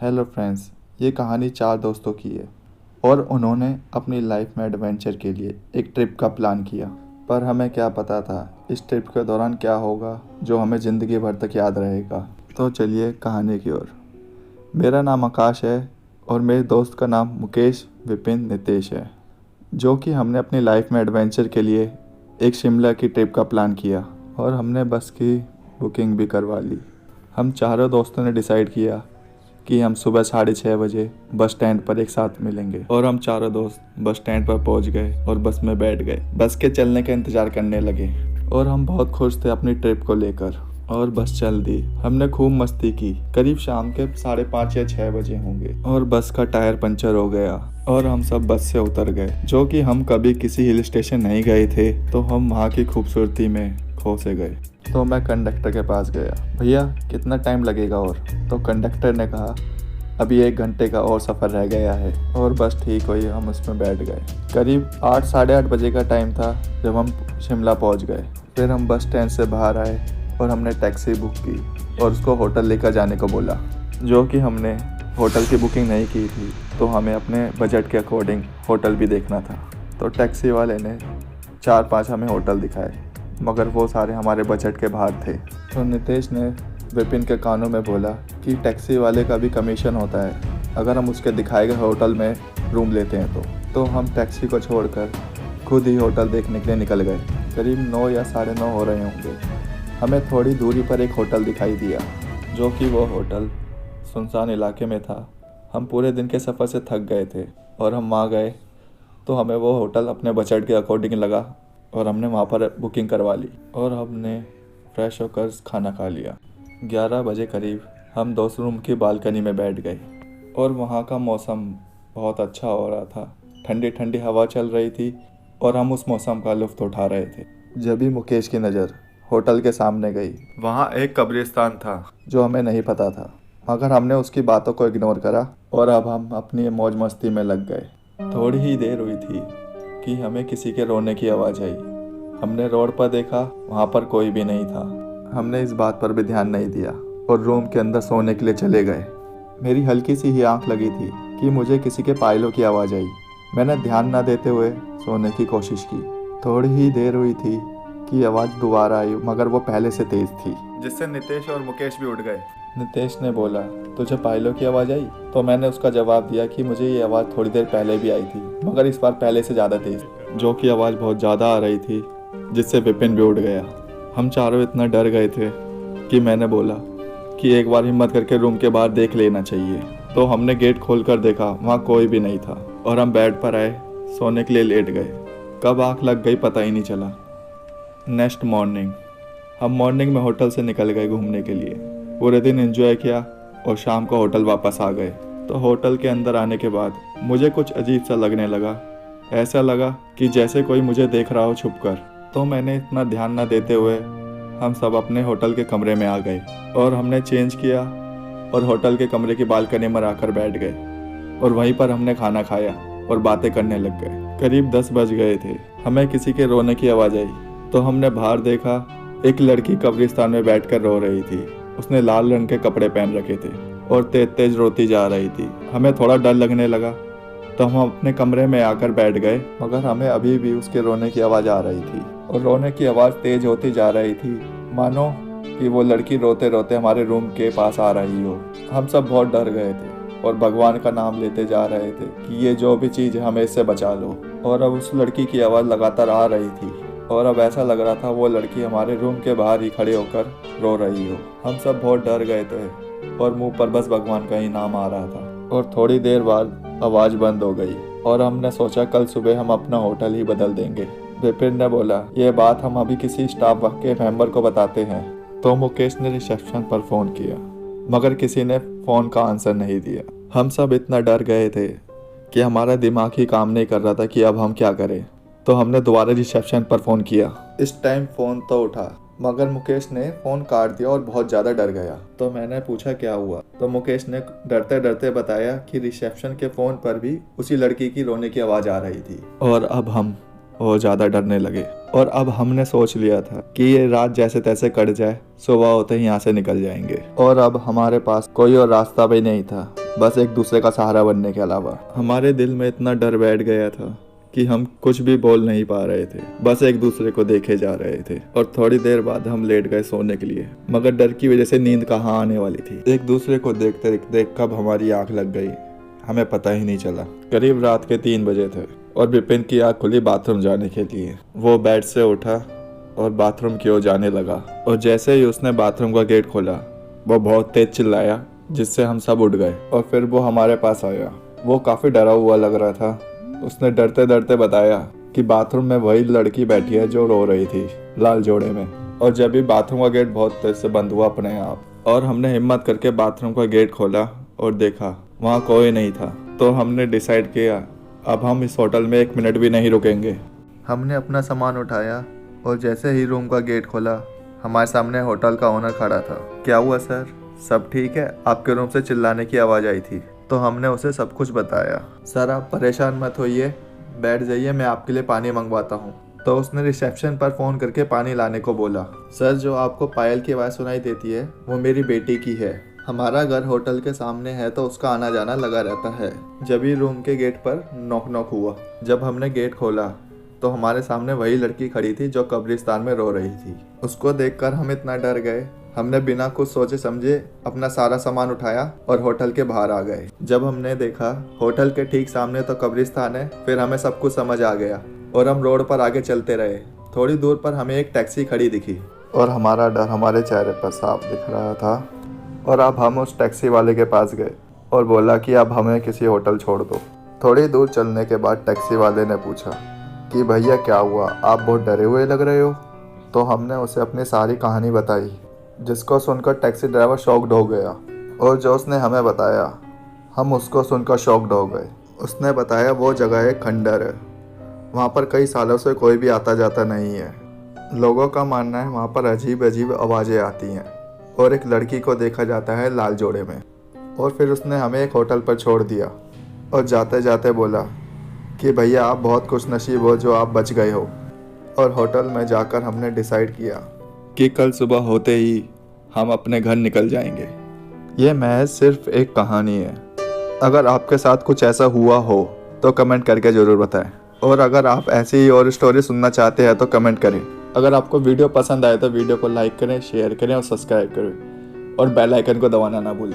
Hello friends, ये कहानी 4 दोस्तों की है और उन्होंने अपनी लाइफ में एडवेंचर के लिए एक ट्रिप का प्लान किया। पर हमें क्या पता था इस ट्रिप के दौरान क्या होगा जो हमें ज़िंदगी भर तक याद रहेगा। तो चलिए कहानी की ओर। मेरा नाम आकाश है और मेरे दोस्त का नाम मुकेश, विपिन, नितेश है, जो कि हमने अपनी लाइफ में एडवेंचर के लिए एक शिमला की ट्रिप का प्लान किया और हमने बस की बुकिंग भी करवा ली। हम चारों दोस्तों ने डिसाइड किया कि हम सुबह 6:30 बजे बस स्टैंड पर एक साथ मिलेंगे और हम चारों दोस्त बस स्टैंड पर पहुंच गए और बस में बैठ गए। बस के चलने का इंतज़ार करने लगे और हम बहुत खुश थे अपनी ट्रिप को लेकर और बस चल दी। हमने खूब मस्ती की। करीब शाम के 5:30 या 6 बजे होंगे और बस का टायर पंचर हो गया और हम सब बस से उतर गए। जो कि हम कभी किसी हिल स्टेशन नहीं गए थे, तो हम वहाँ की खूबसूरती में खो से गए। तो मैं कंडक्टर के पास गया, भैया कितना टाइम लगेगा? और तो कंडक्टर ने कहा अभी 1 घंटे का और सफ़र रह गया है। और बस ठीक हुई, हम उसमें बैठ गए। करीब 8 साढ़े 8 बजे का टाइम था जब हम शिमला पहुंच गए। फिर हम बस स्टैंड से बाहर आए और हमने टैक्सी बुक की और उसको होटल लेकर जाने को बोला। जो कि हमने होटल की बुकिंग नहीं की थी, तो हमें अपने बजट के अकॉर्डिंग होटल भी देखना था। तो टैक्सी वाले ने 4-5 हमें होटल दिखाए, मगर वो सारे हमारे बजट के बाहर थे। तो नितेश ने विपिन के कानों में बोला कि टैक्सी वाले का भी कमीशन होता है अगर हम उसके दिखाए गए होटल में रूम लेते हैं। तो हम टैक्सी को छोड़कर खुद ही होटल देखने के लिए निकल गए। करीब 9 या 9:30 हो रहे होंगे। हमें थोड़ी दूरी पर एक होटल दिखाई दिया, जो कि वो होटल सुनसान इलाके में था। हम पूरे दिन के सफ़र से थक गए थे और हम वहाँ गए तो हमें वो होटल अपने बजट के अकॉर्डिंग लगा और हमने वहाँ पर बुकिंग करवा ली और हमने फ्रेश होकर खाना खा लिया। 11 बजे करीब हम दोस्त रूम की बालकनी में बैठ गए और वहाँ का मौसम बहुत अच्छा हो रहा था। ठंडी ठंडी हवा चल रही थी और हम उस मौसम का लुत्फ़ उठा रहे थे। जब भी मुकेश की नज़र होटल के सामने गई, वहाँ एक कब्रिस्तान था जो हमें नहीं पता था, मगर हमने उसकी बातों को इग्नोर करा और अब हम अपनी मौज मस्ती में लग गए। थोड़ी ही देर हुई थी कि हमें किसी के रोने की आवाज़ आई। हमने रोड पर देखा, वहाँ पर कोई भी नहीं था। हमने इस बात पर भी ध्यान नहीं दिया और रूम के अंदर सोने के लिए चले गए। मेरी हल्की सी ही आंख लगी थी कि मुझे किसी के पायलों की आवाज़ आई। मैंने ध्यान न देते हुए सोने की कोशिश की। थोड़ी ही देर हुई थी कि आवाज़ दोबारा आई, मगर वो पहले से तेज़ थी, जिससे नितेश और मुकेश भी उठ गए। नितेश ने बोला तुझे पायलों की आवाज़ आई? तो मैंने उसका जवाब दिया कि मुझे ये आवाज़ थोड़ी देर पहले भी आई थी, मगर इस बार पहले से ज़्यादा तेज़, जो कि आवाज़ बहुत ज़्यादा आ रही थी, जिससे विपिन भी उठ गया। हम चारों इतना डर गए थे कि मैंने बोला कि एक बार हिम्मत करके रूम के बाहर देख लेना चाहिए। तो हमने गेट खोलकर देखा, वहाँ कोई भी नहीं था और हम बेड पर आए, सोने के लिए लेट गए। कब आँख लग गई पता ही नहीं चला। नेक्स्ट मॉर्निंग हम मॉर्निंग में होटल से निकल गए घूमने के लिए। पूरे दिन एंजॉय किया और शाम को होटल वापस आ गए। तो होटल के अंदर आने के बाद मुझे कुछ अजीब सा लगने लगा। ऐसा लगा कि जैसे कोई मुझे देख रहा हो छुपकर। तो मैंने इतना ध्यान न देते हुए हम सब अपने होटल के कमरे में आ गए और हमने चेंज किया और होटल के कमरे की बालकनी में आकर बैठ गए और वहीं पर हमने खाना खाया और बातें करने लग गए। करीब 10 बज गए थे। हमें किसी के रोने की आवाज़ आई तो हमने बाहर देखा, एक लड़की कब्रिस्तान में बैठकर रो रही थी। उसने लाल रंग के कपड़े पहन रखे थे और तेज तेज रोती जा रही थी। हमें थोड़ा डर लगने लगा तो हम अपने कमरे में आकर बैठ गए, मगर हमें अभी भी उसके रोने की आवाज़ आ रही थी और रोने की आवाज़ तेज होती जा रही थी, मानो कि वो लड़की रोते रोते हमारे रूम के पास आ रही हो। हम सब बहुत डर गए थे और भगवान का नाम लेते जा रहे थे कि ये जो भी चीज़ है हमें इससे बचा लो। और अब उस लड़की की आवाज़ लगातार आ रही थी और अब ऐसा लग रहा था वो लड़की हमारे रूम के बाहर ही खड़े होकर रो रही हो। हम सब बहुत डर गए थे और मुंह पर बस भगवान का ही नाम आ रहा था। और थोड़ी देर बाद आवाज़ बंद हो गई और हमने सोचा कल सुबह हम अपना होटल ही बदल देंगे। विपिन ने बोला ये बात हम अभी किसी स्टाफ के मेंबर को बताते हैं। तो मुकेश ने रिसेप्शन पर फ़ोन किया, मगर किसी ने फ़ोन का आंसर नहीं दिया। हम सब इतना डर गए थे कि हमारा दिमाग ही काम नहीं कर रहा था कि अब हम क्या करें। तो हमने दोबारा रिसेप्शन पर फ़ोन किया। इस टाइम फ़ोन तो उठा, मगर मुकेश ने फ़ोन काट दिया और बहुत ज़्यादा डर गया। तो मैंने पूछा क्या हुआ? तो मुकेश ने डरते डरते बताया कि रिसेप्शन के फ़ोन पर भी उसी लड़की की रोने की आवाज़ आ रही थी। और अब हम बहुत ज़्यादा डरने लगे और अब हमने सोच लिया था कि ये रात जैसे तैसे कट जाए, सुबह होते ही यहाँ से निकल जाएंगे। और अब हमारे पास कोई और रास्ता भी नहीं था बस एक दूसरे का सहारा बनने के अलावा। हमारे दिल में इतना डर बैठ गया था कि हम कुछ भी बोल नहीं पा रहे थे, बस एक दूसरे को देखे जा रहे थे। और थोड़ी देर बाद हम लेट गए सोने के लिए, मगर डर की वजह से नींद कहाँ आने वाली थी। एक दूसरे को देखते देखते कब हमारी आंख लग गई हमें पता ही नहीं चला। करीब रात के 3 बजे थे और विपिन की आंख खुली बाथरूम जाने के लिए। वो बेड से उठा और बाथरूम की ओर जाने लगा, और जैसे ही उसने बाथरूम का गेट खोला वो बहुत तेज चिल्लाया, जिससे हम सब उठ गए। और फिर वो हमारे पास आया। वो काफ़ी डरा हुआ लग रहा था। उसने डरते डरते बताया कि बाथरूम में वही लड़की बैठी है जो रो रही थी लाल जोड़े में। और जब भी बाथरूम का गेट बहुत तेज से बंद हुआ अपने आप, और हमने हिम्मत करके बाथरूम का गेट खोला और देखा वहाँ कोई नहीं था, तो हमने डिसाइड किया अब हम इस होटल में 1 मिनट भी नहीं रुकेंगे। हमने अपना सामान उठाया और जैसे ही रूम का गेट खोला हमारे सामने होटल का ओनर खड़ा था। क्या हुआ सर, सब ठीक है? आपके रूम से चिल्लाने की आवाज़ आई थी। तो हमने उसे सब कुछ बताया। सर आप परेशान मत होइए, बैठ जाइए, मैं आपके लिए पानी मंगवाता हूँ। तो उसने रिसेप्शन पर फ़ोन करके पानी लाने को बोला। सर जो आपको पायल की आवाज़ सुनाई देती है वो मेरी बेटी की है। हमारा घर होटल के सामने है तो उसका आना जाना लगा रहता है। जब ही रूम के गेट पर नॉक नॉक हुआ। जब हमने गेट खोला तो हमारे सामने वही लड़की खड़ी थी जो कब्रिस्तान में रो रही थी। उसको देखकर हम इतना डर गए, हमने बिना कुछ सोचे समझे अपना सारा सामान उठाया और होटल के बाहर आ गए। जब हमने देखा होटल के ठीक सामने तो कब्रिस्तान है, फिर हमें सब कुछ समझ आ गया और हम रोड पर आगे चलते रहे। थोड़ी दूर पर हमें एक टैक्सी खड़ी दिखी और हमारा डर हमारे चेहरे पर साफ दिख रहा था। और अब हम उस टैक्सी वाले के पास गए और बोला कि अब हमें किसी होटल छोड़ दो। थोड़ी दूर चलने के बाद टैक्सी वाले ने पूछा कि भैया क्या हुआ, आप बहुत डरे हुए लग रहे हो। तो हमने उसे अपनी सारी कहानी बताई, जिसको सुनकर टैक्सी ड्राइवर शॉक्ड हो गया। और जो उसने हमें बताया हम उसको सुनकर शॉक्ड हो गए। उसने बताया वो जगह एक खंडर है, वहाँ पर कई सालों से कोई भी आता जाता नहीं है। लोगों का मानना है वहाँ पर अजीब अजीब आवाज़ें आती हैं और एक लड़की को देखा जाता है लाल जोड़े में। और फिर उसने हमें एक होटल पर छोड़ दिया और जाते जाते बोला कि भैया आप बहुत खुशनसीब हो जो आप बच गए हो। और होटल में जाकर हमने डिसाइड किया कि कल सुबह होते ही हम अपने घर निकल जाएंगे। ये महज सिर्फ एक कहानी है। अगर आपके साथ कुछ ऐसा हुआ हो तो कमेंट करके ज़रूर बताएं। और अगर आप ऐसी ही और स्टोरी सुनना चाहते हैं तो कमेंट करें। अगर आपको वीडियो पसंद आए तो वीडियो को लाइक करें, शेयर करें और सब्सक्राइब करें, और बेल आइकन को दबाना ना भूलें।